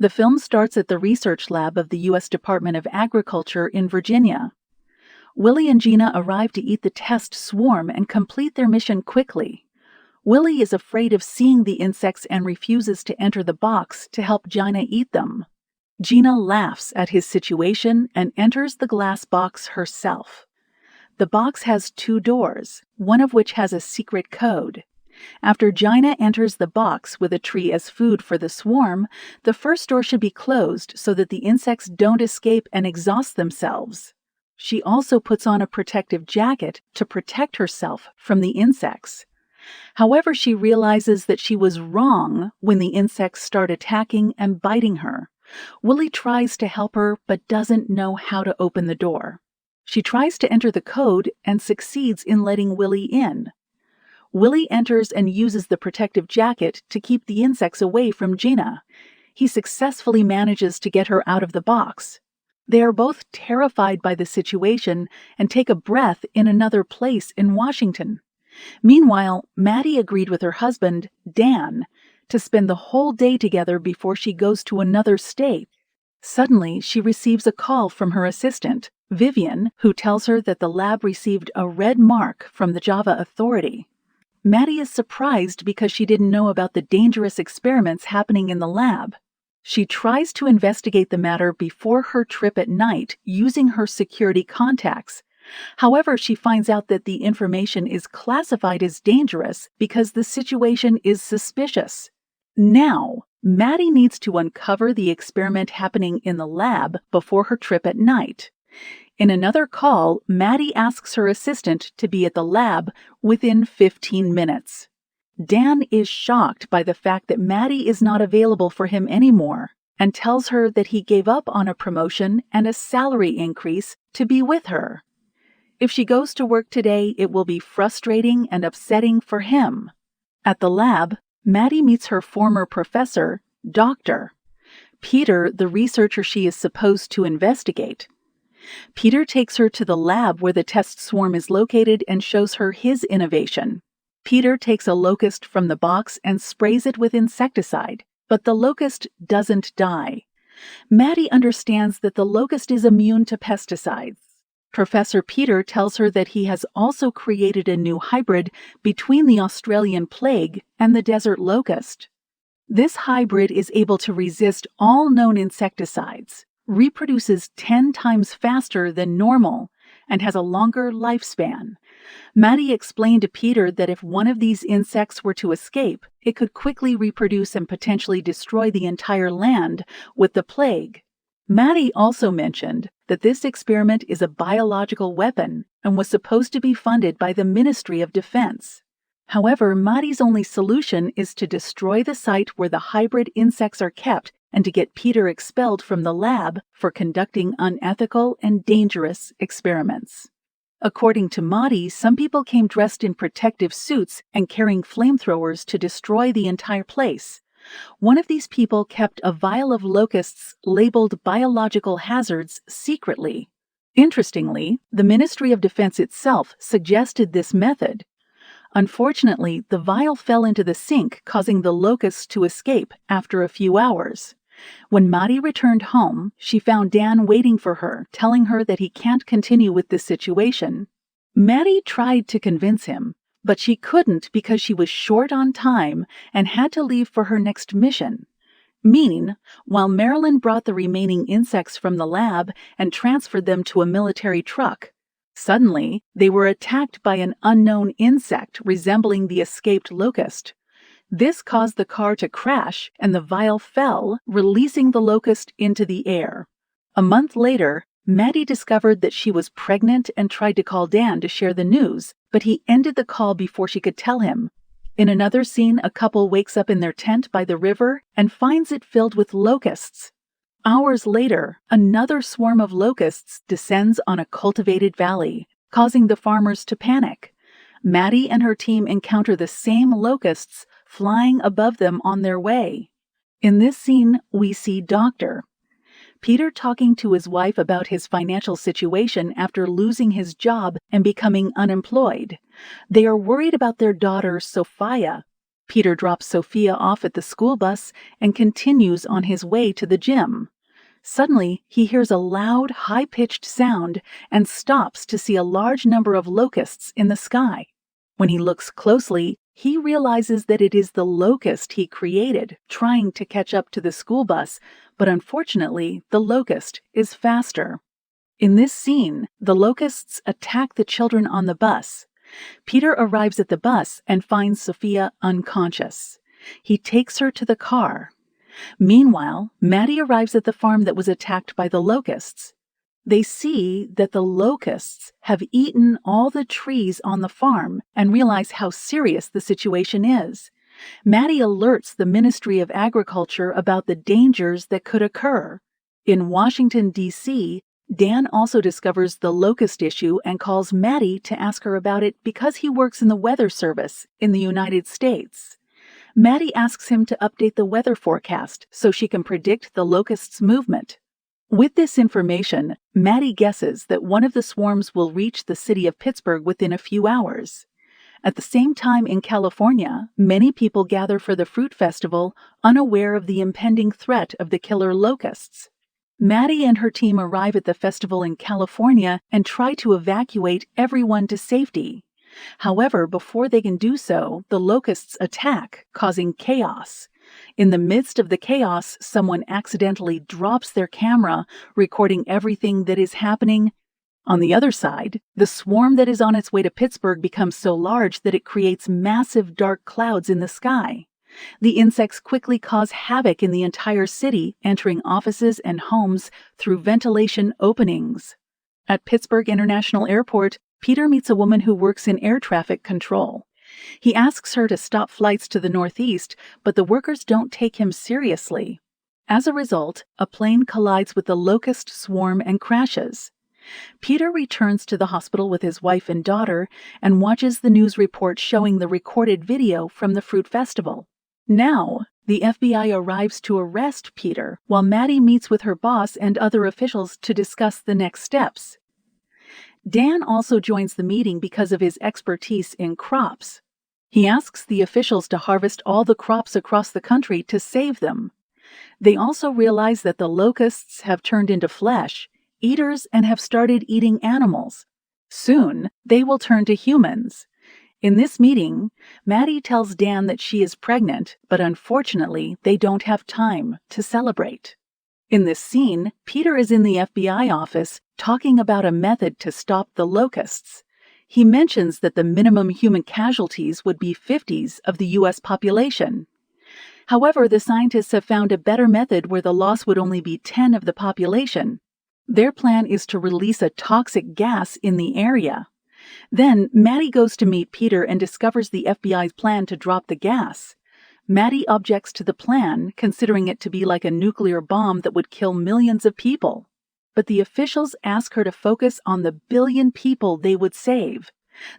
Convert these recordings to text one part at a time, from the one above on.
The film starts at the research lab of the U.S. Department of Agriculture in Virginia. Willie and Gina arrive to eat the test swarm and complete their mission quickly. Willie is afraid of seeing the insects and refuses to enter the box to help Gina eat them. Gina laughs at his situation and enters the glass box herself. The box has 2 doors, one of which has a secret code. After Gina enters the box with a tree as food for the swarm, the first door should be closed so that the insects don't escape and exhaust themselves. She also puts on a protective jacket to protect herself from the insects. However, she realizes that she was wrong when the insects start attacking and biting her. Willie tries to help her but doesn't know how to open the door. She tries to enter the code and succeeds in letting Willie in. Willie enters and uses the protective jacket to keep the insects away from Gina. He successfully manages to get her out of the box. They are both terrified by the situation and take a breath in another place in Washington. Meanwhile, Maddie agreed with her husband, Dan, to spend the whole day together before she goes to another state. Suddenly, she receives a call from her assistant, Vivian, who tells her that the lab received a red mark from the Java Authority. Maddie is surprised because she didn't know about the dangerous experiments happening in the lab. She tries to investigate the matter before her trip at night using her security contacts. However, she finds out that the information is classified as dangerous because the situation is suspicious. Now, Maddie needs to uncover the experiment happening in the lab before her trip at night. In another call, Maddie asks her assistant to be at the lab within 15 minutes. Dan is shocked by the fact that Maddie is not available for him anymore and tells her that he gave up on a promotion and a salary increase to be with her. If she goes to work today, it will be frustrating and upsetting for him. At the lab, Maddie meets her former professor, Dr. Peter, the researcher she is supposed to investigate. Peter takes her to the lab where the test swarm is located and shows her his innovation. Peter takes a locust from the box and sprays it with insecticide, but the locust doesn't die. Maddie understands that the locust is immune to pesticides. Professor Peter tells her that he has also created a new hybrid between the Australian plague and the desert locust. This hybrid is able to resist all known insecticides, reproduces 10 times faster than normal, and has a longer lifespan. Maddie explained to Peter that if one of these insects were to escape, it could quickly reproduce and potentially destroy the entire land with the plague. Maddie also mentioned that this experiment is a biological weapon and was supposed to be funded by the Ministry of Defense. However, Maddie's only solution is to destroy the site where the hybrid insects are kept and to get Peter expelled from the lab for conducting unethical and dangerous experiments. According to Maddie, some people came dressed in protective suits and carrying flamethrowers to destroy the entire place. One of these people kept a vial of locusts labeled biological hazards secretly. Interestingly, the Ministry of Defense itself suggested this method. Unfortunately, the vial fell into the sink, causing the locusts to escape after a few hours. When Maddie returned home, she found Dan waiting for her, telling her that he can't continue with this situation. Maddie tried to convince him, but she couldn't because she was short on time and had to leave for her next mission. While Marilyn brought the remaining insects from the lab and transferred them to a military truck, suddenly they were attacked by an unknown insect resembling the escaped locust. This caused the car to crash and the vial fell, releasing the locust into the air. A month later, Maddie discovered that she was pregnant and tried to call Dan to share the news, but he ended the call before she could tell him. In another scene, a couple wakes up in their tent by the river and finds it filled with locusts. Hours later, another swarm of locusts descends on a cultivated valley, causing the farmers to panic. Maddie and her team encounter the same locusts flying above them on their way. In this scene, we see Dr. Peter talking to his wife about his financial situation after losing his job and becoming unemployed. They are worried about their daughter, Sophia. Peter drops Sophia off at the school bus and continues on his way to the gym. Suddenly, he hears a loud, high-pitched sound and stops to see a large number of locusts in the sky. When he looks closely, he realizes that it is the locust he created, trying to catch up to the school bus, but unfortunately, the locust is faster. In this scene, the locusts attack the children on the bus. Peter arrives at the bus and finds Sophia unconscious. He takes her to the car. Meanwhile, Maddie arrives at the farm that was attacked by the locusts. They see that the locusts have eaten all the trees on the farm and realize how serious the situation is. Maddie alerts the Ministry of Agriculture about the dangers that could occur. In Washington, D.C., Dan also discovers the locust issue and calls Maddie to ask her about it because he works in the Weather Service in the United States. Maddie asks him to update the weather forecast so she can predict the locusts' movement. With this information, Maddie guesses that one of the swarms will reach the city of Pittsburgh within a few hours. At the same time in California, many people gather for the fruit festival, unaware of the impending threat of the killer locusts. Maddie and her team arrive at the festival in California and try to evacuate everyone to safety. However, before they can do so, the locusts attack, causing chaos. In the midst of the chaos, someone accidentally drops their camera, recording everything that is happening. On the other side, the swarm that is on its way to Pittsburgh becomes so large that it creates massive dark clouds in the sky. The insects quickly cause havoc in the entire city, entering offices and homes through ventilation openings. At Pittsburgh International Airport, Peter meets a woman who works in air traffic control. He asks her to stop flights to the northeast, but the workers don't take him seriously. As a result, a plane collides with the locust swarm and crashes. Peter returns to the hospital with his wife and daughter and watches the news report showing the recorded video from the fruit festival. Now, the FBI arrives to arrest Peter while Maddie meets with her boss and other officials to discuss the next steps. Dan also joins the meeting because of his expertise in crops. He asks the officials to harvest all the crops across the country to save them. They also realize that the locusts have turned into flesh eaters and have started eating animals. Soon, they will turn to humans. In this meeting, Maddie tells Dan that she is pregnant, but unfortunately, they don't have time to celebrate. In this scene, Peter is in the FBI office talking about a method to stop the locusts. He mentions that the minimum human casualties would be 50s of the U.S. population. However, the scientists have found a better method where the loss would only be 10 of the population. Their plan is to release a toxic gas in the area. Then, Maddie goes to meet Peter and discovers the FBI's plan to drop the gas. Maddie objects to the plan, considering it to be like a nuclear bomb that would kill millions of people. But the officials ask her to focus on the billion people they would save.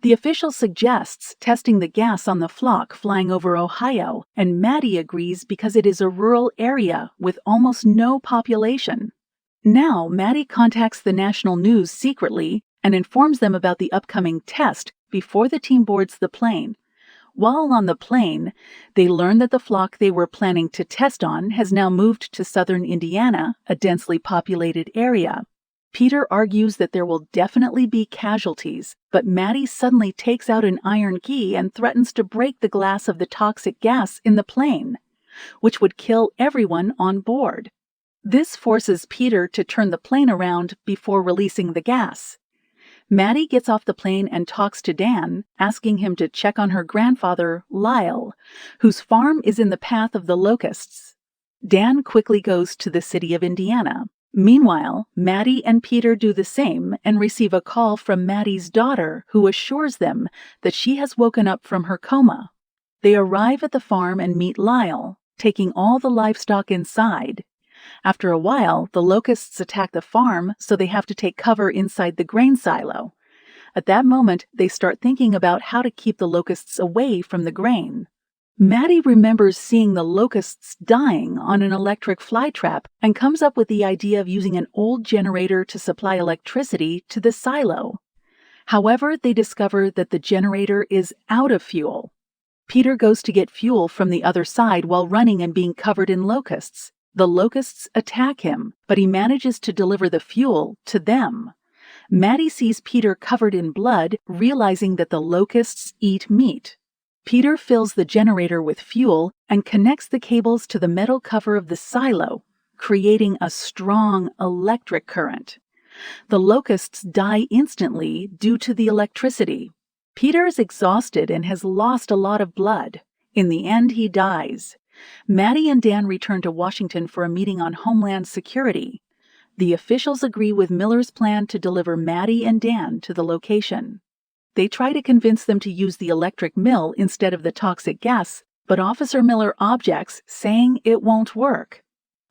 The official suggests testing the gas on the flock flying over Ohio, and Maddie agrees because it is a rural area with almost no population. Now, Maddie contacts the national news secretly and informs them about the upcoming test before the team boards the plane. While on the plane, they learn that the flock they were planning to test on has now moved to southern Indiana, a densely populated area. Peter argues that there will definitely be casualties, but Maddie suddenly takes out an iron key and threatens to break the glass of the toxic gas in the plane, which would kill everyone on board. This forces Peter to turn the plane around before releasing the gas. Maddie gets off the plane and talks to Dan, asking him to check on her grandfather, Lyle, whose farm is in the path of the locusts. Dan quickly goes to the city of Indiana. Meanwhile, Maddie and Peter do the same and receive a call from Maddie's daughter, who assures them that she has woken up from her coma. They arrive at the farm and meet Lyle, taking all the livestock inside. After a while, the locusts attack the farm, so they have to take cover inside the grain silo. At that moment, they start thinking about how to keep the locusts away from the grain. Maddie remembers seeing the locusts dying on an electric flytrap and comes up with the idea of using an old generator to supply electricity to the silo. However, they discover that the generator is out of fuel. Peter goes to get fuel from the other side while running and being covered in locusts. The locusts attack him, but he manages to deliver the fuel to them. Maddie sees Peter covered in blood, realizing that the locusts eat meat. Peter fills the generator with fuel and connects the cables to the metal cover of the silo, creating a strong electric current. The locusts die instantly due to the electricity. Peter is exhausted and has lost a lot of blood. In the end, he dies. Maddie and Dan return to Washington for a meeting on Homeland Security. The officials agree with Miller's plan to deliver Maddie and Dan to the location. They try to convince them to use the electric mill instead of the toxic gas, but Officer Miller objects, saying it won't work.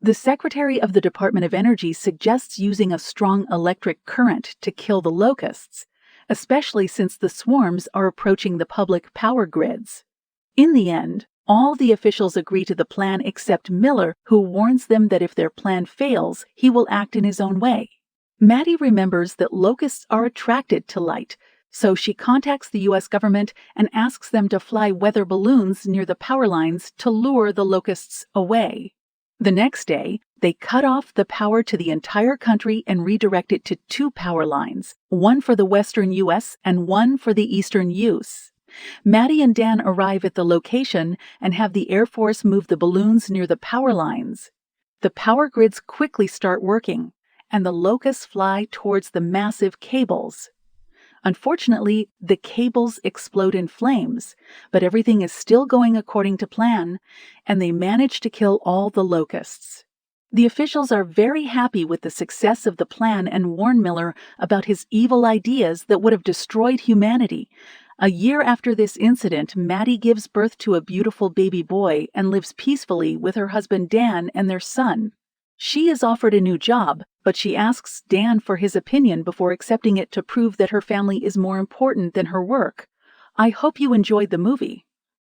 The Secretary of the Department of Energy suggests using a strong electric current to kill the locusts, especially since the swarms are approaching the public power grids. In the end, all the officials agree to the plan except Miller, who warns them that if their plan fails, he will act in his own way. Maddie remembers that locusts are attracted to light, so she contacts the U.S. government and asks them to fly weather balloons near the power lines to lure the locusts away. The next day, they cut off the power to the entire country and redirect it to 2 power lines, one for the western U.S. and one for the eastern use. Maddie and Dan arrive at the location and have the Air Force move the balloons near the power lines. The power grids quickly start working, and the locusts fly towards the massive cables. Unfortunately, the cables explode in flames, but everything is still going according to plan, and they manage to kill all the locusts. The officials are very happy with the success of the plan and warn Miller about his evil ideas that would have destroyed humanity. A year after this incident, Maddie gives birth to a beautiful baby boy and lives peacefully with her husband Dan and their son. She is offered a new job, but she asks Dan for his opinion before accepting it to prove that her family is more important than her work. I hope you enjoyed the movie.